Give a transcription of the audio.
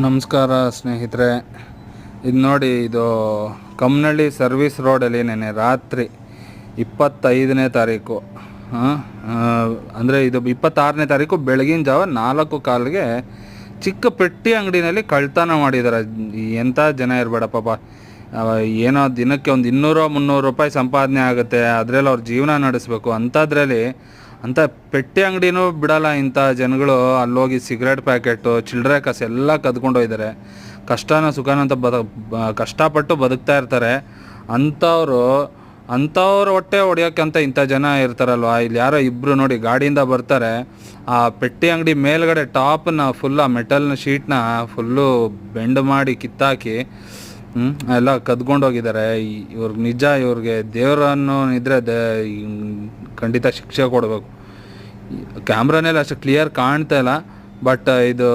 ನಮಸ್ಕಾರ ಸ್ನೇಹಿತರೆ. ಇದು ನೋಡಿ, ಇದು ಕಮ್ಮನಹಳ್ಳಿ ಸರ್ವಿಸ್ ರೋಡಲ್ಲಿ ನೆನ್ನೆ ರಾತ್ರಿ 25ನೇ ತಾರೀಕು, ಅಂದರೆ ಇದು 26ನೇ ತಾರೀಕು ಬೆಳಗಿನ ಜಾವ 4:15ಗೆ ಚಿಕ್ಕ ಪೆಟ್ಟಿ ಅಂಗಡಿನಲ್ಲಿ ಕಳ್ತನ ಮಾಡಿದ್ದಾರೆ. ಎಂಥ ಜನ ಇರಬೇಡ ಪಾಪ. ಏನೋ ದಿನಕ್ಕೆ ಒಂದು 200-300 ರೂಪಾಯಿ ಸಂಪಾದನೆ ಆಗುತ್ತೆ, ಅದರಲ್ಲಿ ಅವ್ರ ಜೀವನ ನಡೆಸಬೇಕು. ಅಂಥದ್ರಲ್ಲಿ ಅಂಥ ಪೆಟ್ಟಿ ಅಂಗಡಿನೂ ಬಿಡಲ್ಲ ಇಂಥ ಜನಗಳು. ಅಲ್ಲೋಗಿ ಸಿಗರೇಟ್ ಪ್ಯಾಕೆಟು, ಚಿಲ್ಲರೆ ಕಾಸು ಎಲ್ಲ ಕದ್ಕೊಂಡು ಹೋಗಿದ್ದಾರೆ. ಕಷ್ಟನ ಸುಖನ ಅಂತ ಕಷ್ಟಪಟ್ಟು ಬದುಕ್ತಾ ಇರ್ತಾರೆ. ಅಂಥವ್ರು ಹೊಟ್ಟೆ ಹೊಡಿಯೋಕ್ಕಂತ ಇಂಥ ಜನ ಇರ್ತಾರಲ್ವ. ಇಲ್ಲಿ ಯಾರೋ ಇಬ್ಬರು ನೋಡಿ ಗಾಡಿಯಿಂದ ಬರ್ತಾರೆ, ಆ ಪೆಟ್ಟಿ ಅಂಗಡಿ ಮೇಲ್ಗಡೆ ಟಾಪನ್ನ ಫುಲ್ ಆ ಮೆಟಲ್ನ ಶೀಟ್ನ ಫುಲ್ಲು ಬೆಂಡ್ ಮಾಡಿ ಕಿತ್ತಾಕಿ ಎಲ್ಲ ಕದ್ಕೊಂಡು ಹೋಗಿದ್ದಾರೆ. ಇವ್ರಿಗೆ ದೇವರನ್ನು ಇದ್ರೆ ಖಂಡಿತ ಶಿಕ್ಷೆ ಕೊಡಬೇಕು. ಕ್ಯಾಮ್ರಾನಲ್ಲಿ ಅಷ್ಟು ಕ್ಲಿಯರ್ ಕಾಣ್ತಾ ಇಲ್ಲ, ಬಟ್ ಇದು